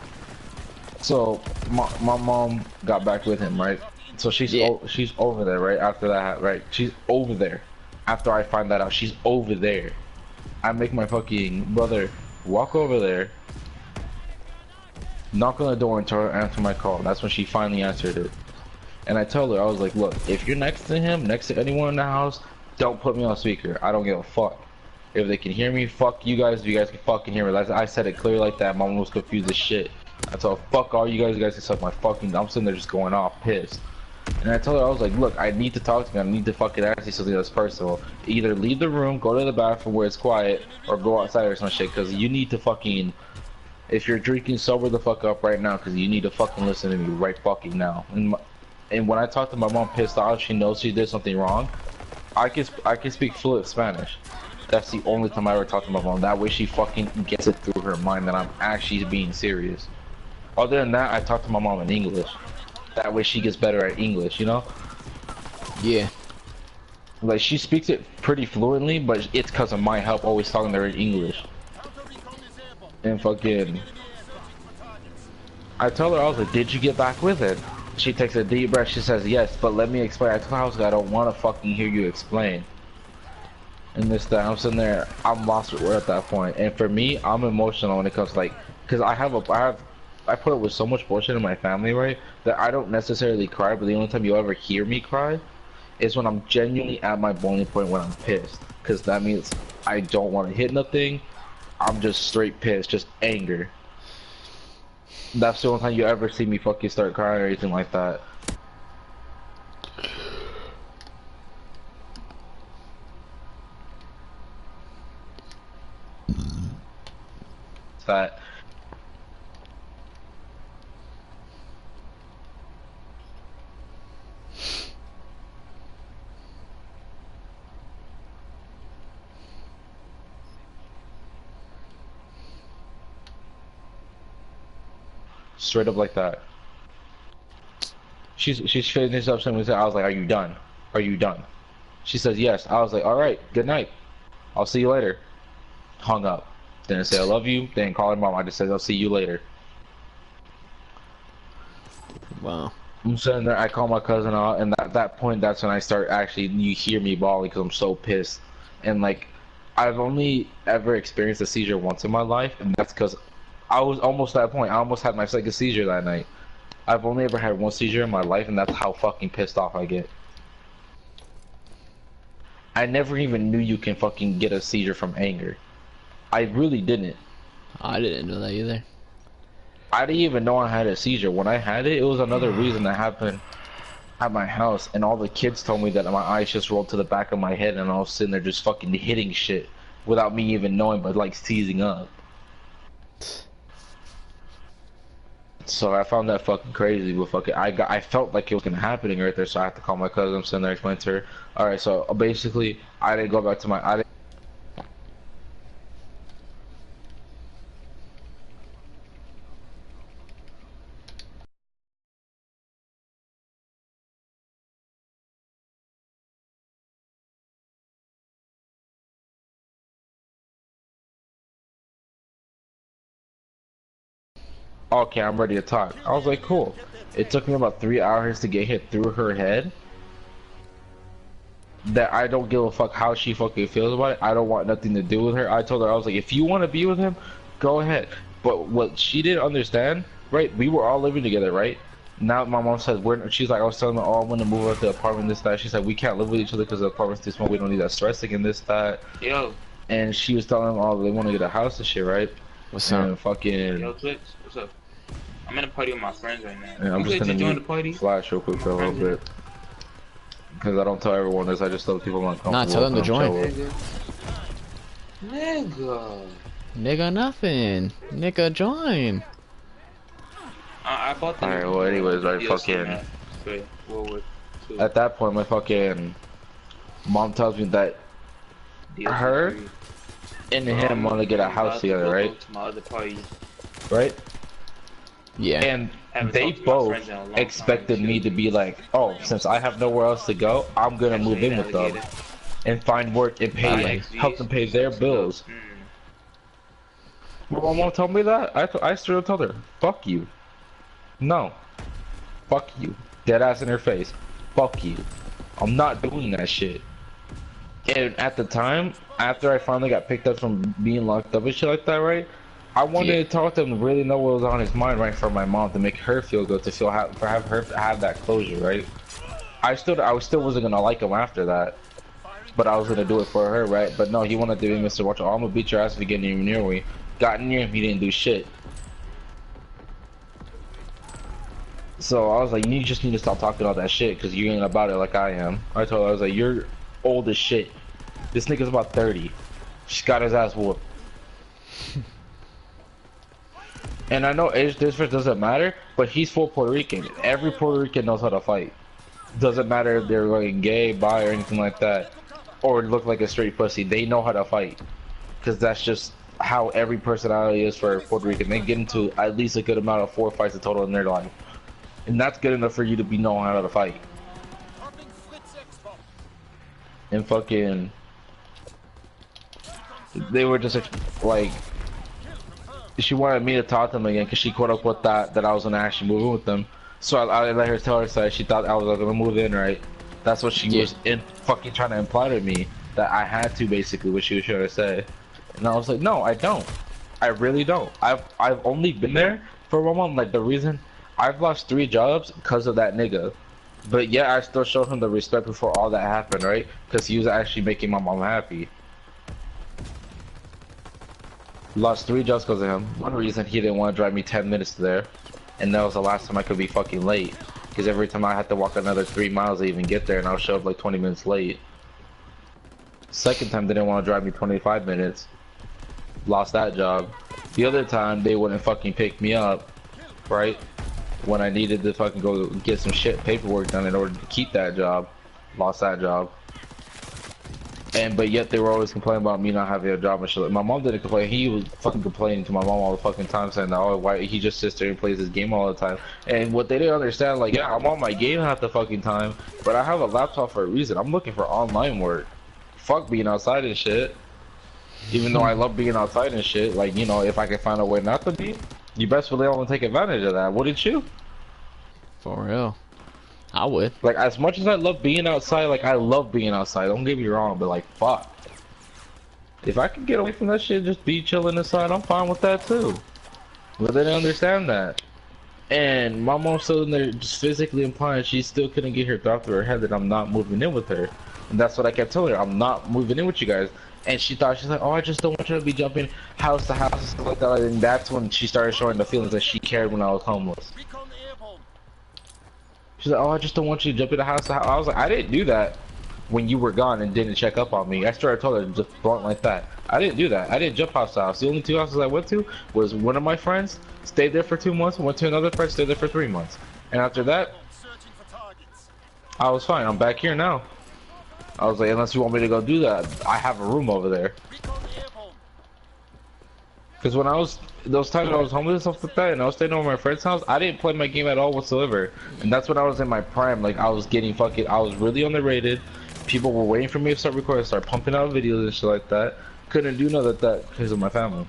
So my mom got back with him, right? So she's she's over there, right? After that, right? She's over there. After I find that out, she's over there. I make my fucking brother walk over there, knock on the door, and tell her answer my call. That's when she finally answered it. And I told her, I was like, look, if you're next to him, next to anyone in the house, don't put me on speaker. I don't give a fuck. If they can hear me, fuck you guys. If you guys can fucking hear me. I said it clear like that. Mom was confused as shit. I told her, fuck all you guys. You guys can suck my fucking. I'm sitting there just going off, pissed. And I told her, I was like, look, I need to talk to you. I need to fucking ask you something that's personal. Either leave the room, go to the bathroom where it's quiet, or go outside or some shit. Because you need to fucking. If you're drinking, sober the fuck up right now. Because you need to fucking listen to me right fucking now. And when I talk to my mom pissed off, she knows she did something wrong. I can speak fluent Spanish. That's the only time I ever talk to my mom. That way she fucking gets it through her mind that I'm actually being serious. Other than that, I talk to my mom in English. That way she gets better at English, you know? Yeah. Like, she speaks it pretty fluently, but it's because of my help always talking to her in English. And fucking... I told her, I was like, did you get back with it? She takes a deep breath, she says, yes, but let me explain. I told her, I was like, I don't want to fucking hear you explain. And this, that, I'm sitting there, I'm lost with words at that point. And for me, I'm emotional when it comes to, like, because I put up with so much bullshit in my family, right, that I don't necessarily cry, but the only time you ever hear me cry is when I'm genuinely at my boiling point when I'm pissed. Because that means I don't want to hit nothing, I'm just straight pissed, just anger. That's the only time you ever see me fucking start crying or anything like that. That straight up like that. She's finished up something. I was like, "Are you done? Are you done?" She says, "Yes." I was like, "All right, good night. I'll see you later." Hung up. Didn't say I love you. Didn't call her mom. I just said I'll see you later. Wow. I'm sitting there. I call my cousin out, and at that point, that's when I start actually. You hear me bawling because I'm so pissed, and like, I've only ever experienced a seizure once in my life, and that's because I was almost at that point. I almost had my second seizure that night. I've only ever had one seizure in my life, and that's how fucking pissed off I get. I never even knew you can fucking get a seizure from anger. I really didn't. I didn't know that either. I didn't even know I had a seizure. When I had it, it was another reason that happened at my house, and all the kids told me that my eyes just rolled to the back of my head, and I was sitting there just fucking hitting shit without me even knowing, but like seizing up. So I found that fucking crazy, but fucking I felt like it was gonna happen right there, so I had to call my cousin. I'm sitting there, explain to her. All right, so basically, I didn't go back to my. Okay, I'm ready to talk. I was like, cool. It took me about 3 hours to get hit through her head. That I don't give a fuck how she fucking feels about it. I don't want nothing to do with her. I told her, I was like, if you want to be with him, go ahead. But what she didn't understand, right? We were all living together, right? Now my mom says, she's like, I was telling her, oh, I'm gonna move out the apartment, this, that. She said, we can't live with each other because the apartment's too small. We don't need that stressing and this, that. Yo. And she was telling them, oh, they want to get a house and shit, right? What's and up? Fucking. Yo, Twix, what's up? I'm in a party with my friends right now. And I'm just gonna join the party. Flash real quick for a little bit. Because I don't tell everyone this, I just tell people I'm uncomfortable. Nah, tell them to join. Nigga. Nigga, nothing. Nigga, join. I bought the. Alright, well, anyways, I fucking. At that point, my fucking mom tells me that her and him want to get a house together, right? To my other party. Right? Yeah. And Haven't they talked to my both friends in a long expected time, me too. to be like, oh, since I have nowhere else to go, I'm gonna Actually, move hate in with them alligator. and find work and My pay, help them ex-V's pay their sucks though. bills. My mom won't tell me that. I straight up told her, fuck you. No. Fuck you. Dead ass in her face. Fuck you. I'm not doing that shit. And at the time, after I finally got picked up from being locked up and shit like that, right? I wanted Yeah. to talk to him to really know what was on his mind, right, for my mom to make her feel good, to feel for have her have that closure, right? I still wasn't gonna like him after that, but I was gonna do it for her, right? But no, he wanted to be Mr. Watch. Oh, I'm gonna beat your ass if you get near me. Got near him, he didn't do shit. So I was like, you just need to stop talking all that shit, cause you ain't about it like I am. I told her, I was like, you're old as shit. This nigga's about 30. She's got his ass whooped. And I know age difference doesn't matter, but he's full Puerto Rican. Every Puerto Rican knows how to fight. Doesn't matter if they're like gay, bi, or anything like that, or look like a straight pussy. They know how to fight, because that's just how every personality is for Puerto Rican. They get into at least a good amount of 4 fights in total in their life, and that's good enough for you to be knowing how to fight. And fucking, they were just like, she wanted me to talk to them again because she caught up with that I was gonna actually move in with them. So I let her tell her side. She thought I was gonna move in, right? That's what she was fucking trying to imply to me, that I had to, basically, what she was trying to say. And I was like, no, I don't. I really don't. I've only been there for 1 month. Like, the reason I've lost 3 jobs because of that nigga. But yeah, I still showed him the respect before all that happened, right? Because he was actually making my mom happy. Lost 3 jobs because of him. One reason, he didn't want to drive me 10 minutes there. And that was the last time I could be fucking late. Because every time I had to walk another 3 miles to even get there, and I'll show up like 20 minutes late. Second time, they didn't want to drive me 25 minutes. Lost that job. The other time, they wouldn't fucking pick me up, right? When I needed to fucking go get some shit paperwork done in order to keep that job. Lost that job. But yet they were always complaining about me not having a job and shit. My mom didn't complain. He was fucking complaining to my mom all the fucking time, saying that, oh, why he just sits there and plays his game all the time. And what they didn't understand, like, yeah, I'm on my game half the fucking time, but I have a laptop for a reason. I'm looking for online work. Fuck being outside and shit. Even though I love being outside and shit, like, you know, if I can find a way not to be, you best believe I'm gonna take advantage of that. Wouldn't you? For real. I would. Like, as much as I love being outside, like, I love being outside, don't get me wrong, but like, fuck. If I can get away from that shit, just be chilling inside, I'm fine with that too. But they didn't understand that. And my mom's still in there just physically implying she still couldn't get her thought through her head that I'm not moving in with her. And that's what I kept telling her, I'm not moving in with you guys. And she thought, she's like, oh, I just don't want you to be jumping house to house and stuff like that. And that's when she started showing the feelings that she cared when I was homeless. She's like, oh, I just don't want you to jump in the house to house. I was like, I didn't do that when you were gone and didn't check up on me. I started told her just blunt like that. I didn't do that. I didn't jump house to house. The only 2 houses I went to was one of my friends, stayed there for 2 months, went to another friend, stayed there for 3 months. And after that, I was fine. I'm back here now. I was like, unless you want me to go do that, I have a room over there. Because when I was, those times I was homeless and stuff like that, and I was staying over my friend's house, I didn't play my game at all whatsoever. And that's when I was in my prime. Like, I was getting fucking, I was really underrated. People were waiting for me to start recording, start pumping out videos and shit like that. Couldn't do none of that because of my family.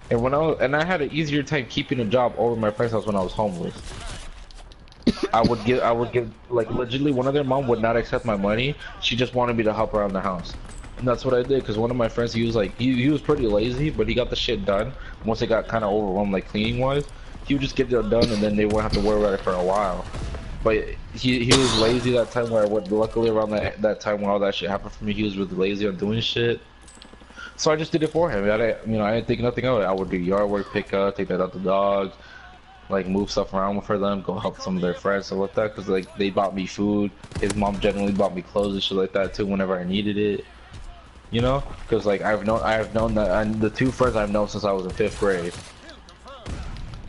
And when I had an easier time keeping a job over my friend's house when I was homeless. I would give, like, legitimately, one of their mom would not accept my money. She just wanted me to help around the house. And that's what I did, because one of my friends, he was like, he was pretty lazy, but he got the shit done. Once it got kind of overwhelmed, like, cleaning-wise, he would just get it done, and then they wouldn't have to worry about it for a while. But he was lazy that time where I would, luckily around that time when all that shit happened for me, he was really lazy on doing shit. So I just did it for him. I didn't think nothing of it. I would do yard work, pick up, take that out the dogs, like, move stuff around for them, go help some of their friends, stuff like that, because, like, they bought me food. His mom generally bought me clothes and shit like that, too, whenever I needed it. You know, because like I have known that, and the 2 friends I've known since I was in 5th grade.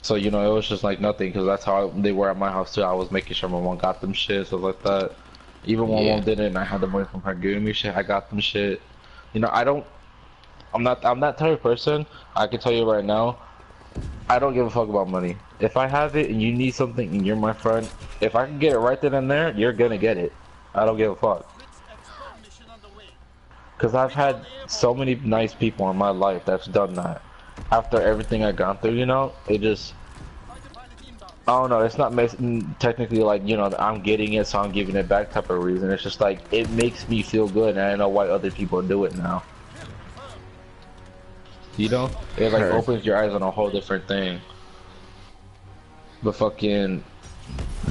So you know, it was just like nothing, because that's how they were at my house too. I was making sure my mom got them shit, stuff like that. Even when mom didn't, and I had the money from her giving me shit, I got them shit. You know, I'm that type of person. I can tell you right now, I don't give a fuck about money. If I have it and you need something and you're my friend, if I can get it right then and there, you're gonna get it. I don't give a fuck. Cause I've had so many nice people in my life that's done that. After everything I've gone through, you know, it just, I don't know, it's not technically like, you know, I'm getting it so I'm giving it back type of reason. It's just like, it makes me feel good and I know why other people do it now. You know? It like opens your eyes on a whole different thing. But fucking,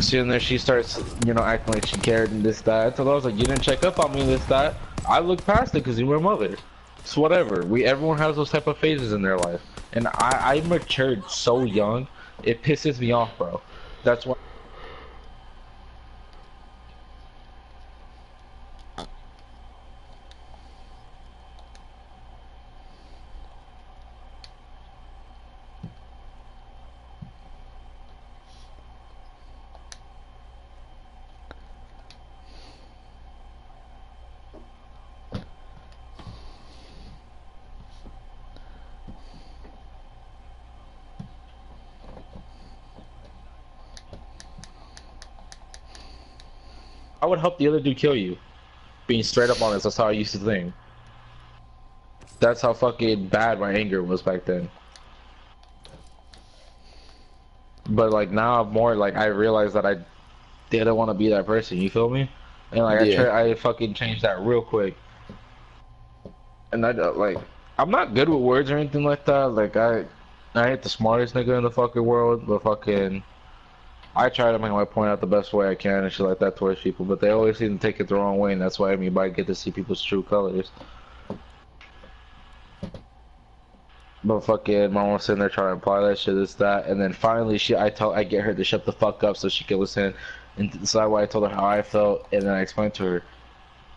seeing there she starts, you know, acting like she cared and this, that. So I was like, you didn't check up on me, this, that. I looked past it because you were a mother. It's whatever. Everyone has those type of phases in their life. And I matured so young, it pisses me off, bro. That's why. I would help the other dude kill you. Being straight up honest, that's how I used to think. That's how fucking bad my anger was back then. But like now I'm more like, I realize that I didn't want to be that person, you feel me? And like I fucking changed that real quick. And I like, I'm not good with words or anything like that. Like I ain't the smartest nigga in the fucking world, but fucking I try to make my point out the best way I can and shit like that towards people, but they always seem to take it the wrong way, and that's why I mean I get to see people's true colors. But fucking mom was sitting there trying to apply that shit, this, that, and then finally I get her to shut the fuck up so she can listen and decide why I told her how I felt, and then I explained to her,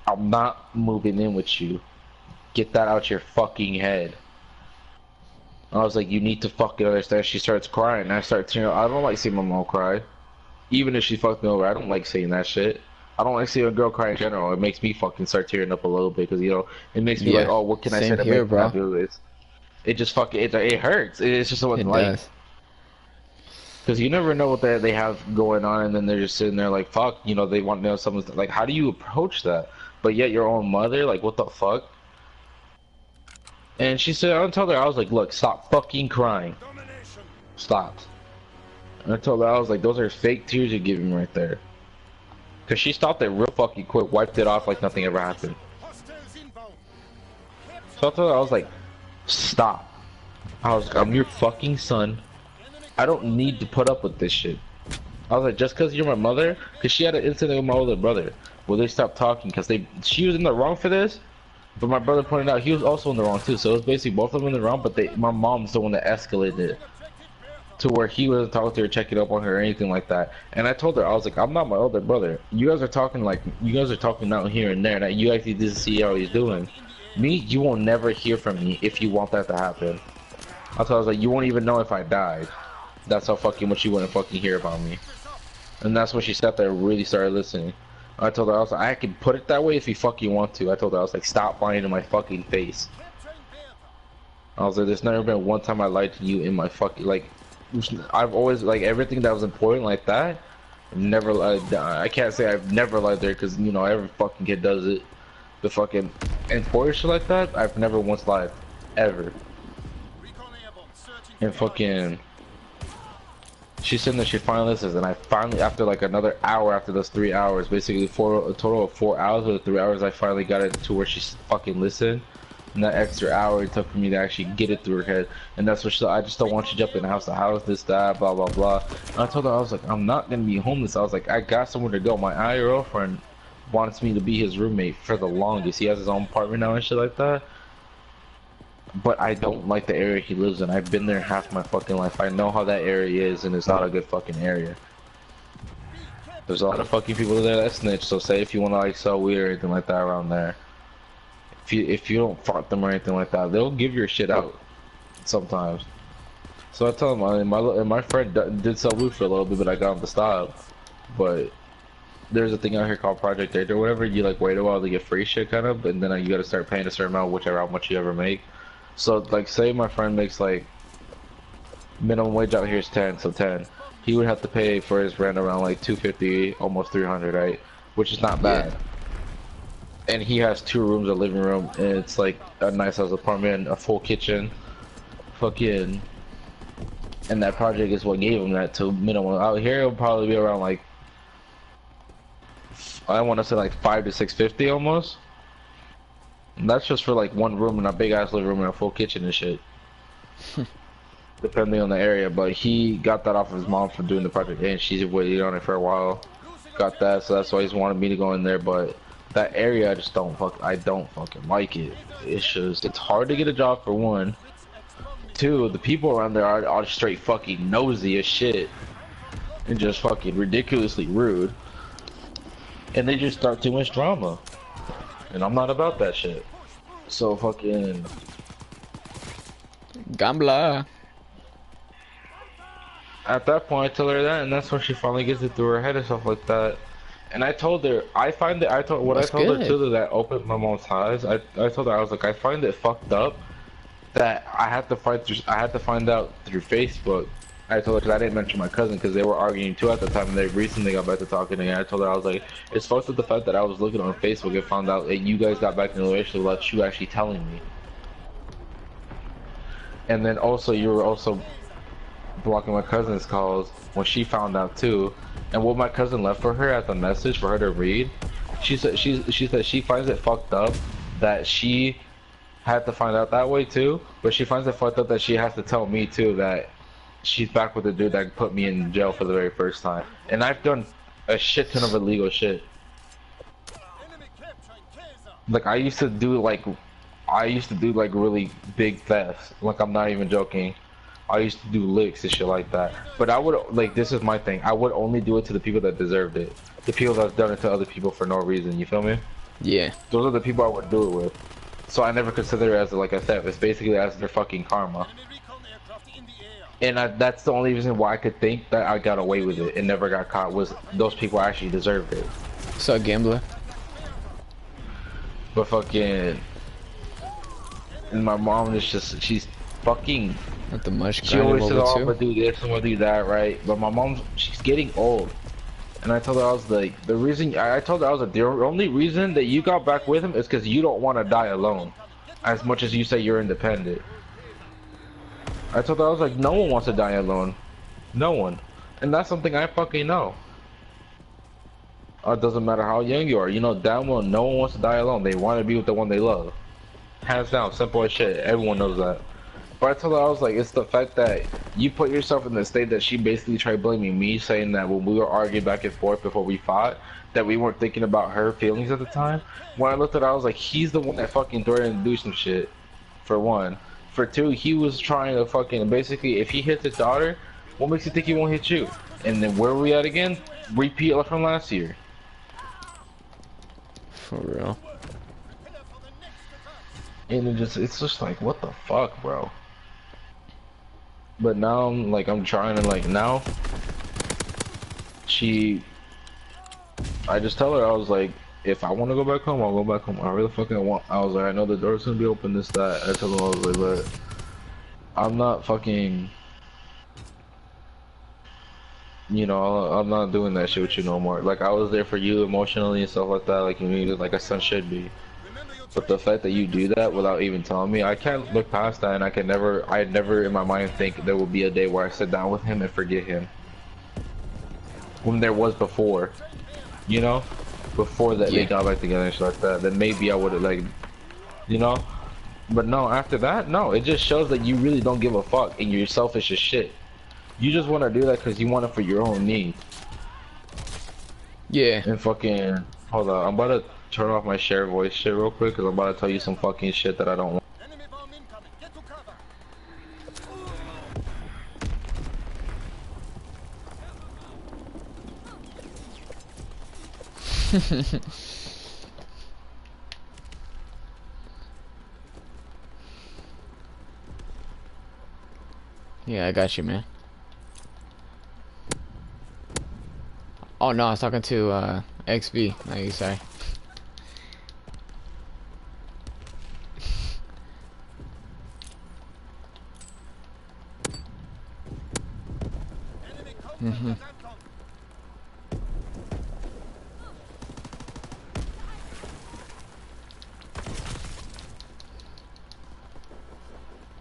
I'm not moving in with you. Get that out your fucking head. I was like, you need to fucking understand. She starts crying, and I start tearing up. I don't like seeing my mom cry. Even if she fucked me over, I don't like seeing that shit. I don't like seeing a girl cry in general. It makes me fucking start tearing up a little bit, because, you know, it makes me like, oh, what can I say to make me happy with this? It just fucking, it hurts. It's just what like. Because you never know what they have going on, and then they're just sitting there like, fuck, you know, they want to know something. Like, how do you approach that? But yet your own mother, like, what the fuck? And she said, I told her, I was like, look, stop fucking crying. Stop. And I told her, I was like, those are fake tears you're giving right there. Because she stopped it real fucking quick, wiped it off like nothing ever happened. So I told her, I was like, stop. I was like, I'm your fucking son. I don't need to put up with this shit. I was like, just because you're my mother? Because she had an incident with my older brother where they stopped talking because she was in the wrong for this. But my brother pointed out he was also in the wrong too, so it was basically both of them in the wrong. But my mom's the one that escalated it to where he wasn't talking to her, checking up on her, or anything like that. And I told her, I was like, I'm not my older brother. You guys are talking like you guys are talking out here and there. That you actually didn't see how he's doing. Me, you will never hear from me if you want that to happen. I was like, you won't even know if I died. That's how fucking much you wouldn't fucking hear about me. And that's when she sat there and really started listening. I told her, I was like, I can put it that way if you fucking want to. I told her, I was like, stop lying in my fucking face. I was like, there's never been one time I lied to you in my fucking, like, I've always, like, everything that was important like that, never lied. I can't say I've never lied there because, you know, every fucking kid does it. The fucking important shit like that, I've never once lied. Ever. And fucking... She's sitting there, she finally listens, and I finally, after like another hour after those 3 hours, basically a total of 4 hours or 3 hours, I finally got it to where she fucking listened. And that extra hour it took for me to actually get it through her head. And that's what she said, I just don't want you jumping house to house, this, that, blah, blah, blah. And I told her, I was like, I'm not gonna be homeless. I was like, I got somewhere to go. My girlfriend wants me to be his roommate for the longest. He has his own apartment now and shit like that. But I don't like the area he lives in. I've been there half my fucking life. I know how that area is, and it's not a good fucking area. There's a lot of fucking people there that snitch, so say if you want to like sell weed or anything like that around there. If you don't fuck them or anything like that, they'll give your shit out sometimes. So I tell him, my friend did sell weed for a little bit, but I got him to stop. But there's a thing out here called Project 8 or whatever. You like wait a while to get free shit kind of, and then you gotta start paying a certain amount, how much you ever make. So like say my friend makes like Minimum wage out here is 10, so 10. He would have to pay for his rent around like 250, almost 300, right? Which is not Yeah. bad. And he has 2 rooms, a living room, and it's like a nice house apartment, a full kitchen, fucking. And that project is what gave him that to minimum. Out here, it'll probably be around like, I want to say like 5 to 650 almost. And that's just for like 1 room and a big ass living room and a full kitchen and shit. Depending on the area, but he got that off of his mom for doing the project, and she's waited on it for a while. Got that, so that's why he's wanted me to go in there. But that area, I don't fucking like it. It's just, it's hard to get a job for one. Two, the people around there are straight fucking nosy as shit, and just fucking ridiculously rude. And they just start too much drama, and I'm not about that shit. So fucking. Gambler. At that point, I tell her that, and that's when she finally gets it through her head and stuff like that. And I told her, I find it, I told her too, that opened my mom's eyes. I told her, I was like, I find it fucked up that I had to find out through Facebook. I told her, because I didn't mention my cousin, because they were arguing too at the time, and they recently got back to talking again. I told her, I was like, it's fucked up the fact that I was looking on Facebook and found out that you guys got back in a relationship without you actually telling me. And then also, you were also blocking my cousin's calls when she found out too. And what my cousin left for her as a message for her to read, she said she finds it fucked up that she had to find out that way too, but she finds it fucked up that she has to tell me too that she's back with the dude that put me in jail for the very first time. And I've done a shit ton of illegal shit. Like I used to do like really big thefts. Like I'm not even joking. I used to do licks and shit like that. But I would, like, this is my thing. I would only do it to the people that deserved it. The people that's done it to other people for no reason, you feel me? Yeah. Those are the people I would do it with. So I never consider it as, like I said, it's basically as their fucking karma. And that's the only reason why I could think that I got away with it and never got caught, was those people actually deserved it. So gambler. But fucking... And my mom is just, she's fucking... Not the much. She always says, oh, I'm gonna do this, I'm gonna do that, right? But my mom's, she's getting old. And I told her, I was like, the reason, I told her, I was like, the only reason that you got back with him is because you don't want to die alone. As much as you say you're independent. I told her, I was like, no one wants to die alone. No one. And that's something I fucking know. It doesn't matter how young you are. You know damn well no one wants to die alone. They want to be with the one they love. Hands down, simple as shit. Everyone knows that. But I told her, I was like, it's the fact that you put yourself in the state that she basically tried blaming me, saying that when we were arguing back and forth before we fought, that we weren't thinking about her feelings at the time. When I looked at her, I was like, he's the one that fucking threatened to do some shit, for one. For two, he was trying to fucking, basically, if he hits his daughter, what makes you think he won't hit you? And then where are we at again? Repeat from last year. For real. And it's just like, what the fuck, bro? But now I'm trying to, like, now I just tell her, I was like, if I want to go back home, I'll go back home. I really fucking want. I was like, I know the door's gonna be open, this, that. I told her, I was like, but I'm not fucking, you know, I'm not doing that shit with you no more. Like, I was there for you emotionally and stuff like that, like you needed, like a son should be. But the fact that you do that without even telling me, I can't look past that, and I never in my mind think there will be a day where I sit down with him and forget him. When there was before, you know, before that they got back together and shit like that, then maybe I would have, like, you know. But no, after that, no, it just shows that you really don't give a fuck and you're selfish as shit. You just want to do that because you want it for your own needs. Yeah. And fucking, hold on, I'm about to turn off my share voice shit real quick because I'm about to tell you some fucking shit that I don't want. Enemy bomb incoming. Get to cover. Yeah, I got you, man. Oh no, I was talking to XV. No, you sorry. Mhm.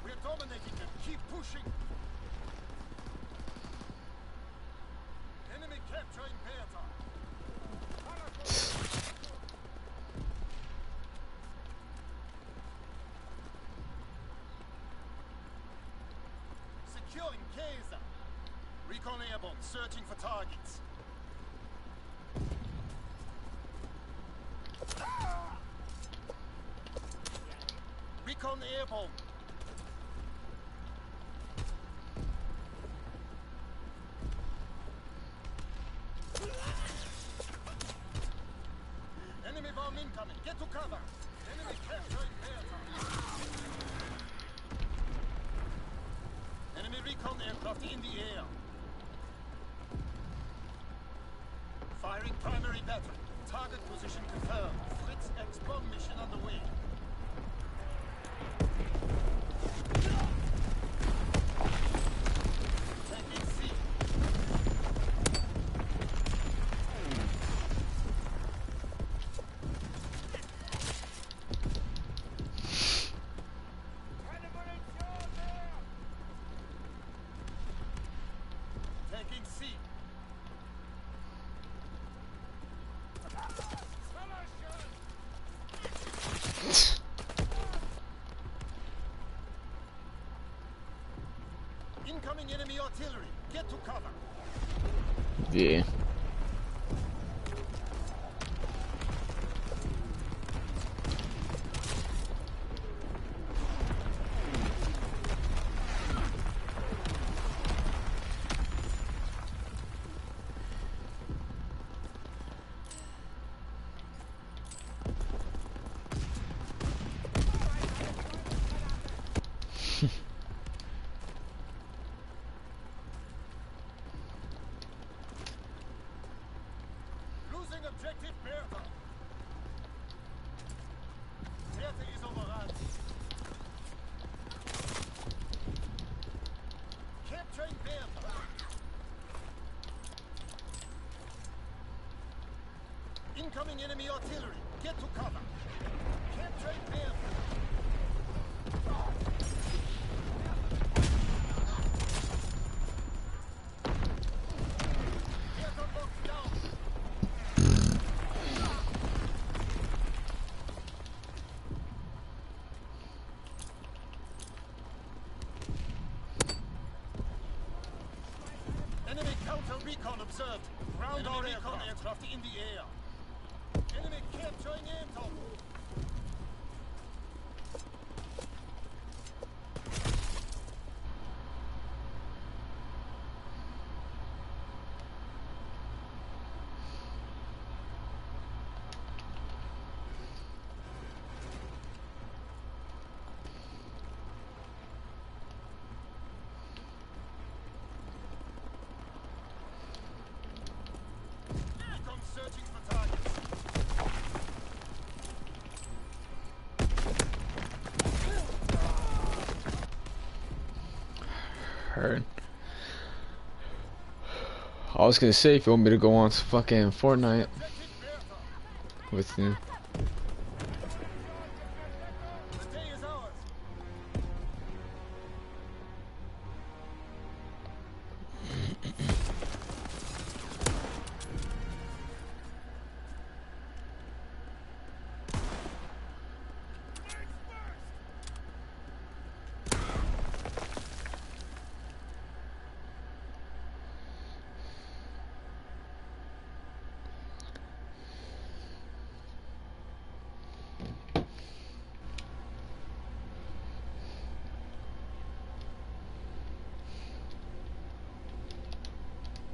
We're dominating them. Keep pushing. Enemy capturing Beta. Securing Kaiser. Recon airborne, searching for targets. Recon airborne. Enemy bomb incoming. Get to cover. Enemy capturing Beta. Enemy recon aircraft in the air. Firing primary battery. Target position confirmed. Fritz X bomb mission underway. Taking C. Taking C. Incoming enemy artillery. Get to cover. Yeah. Losing objective Bertha. Bertha is overrun. Capturing Bertha. Incoming enemy artillery. Get to cover. Capturing Bertha. Bertha locked down. Enemy counter recon observed. Ground our recon aircraft in the air. Enemy capturing Anton. Recon searching for targets. Heard. I was gonna say if you want me to go on fucking Fortnite Objective Bertha. with you.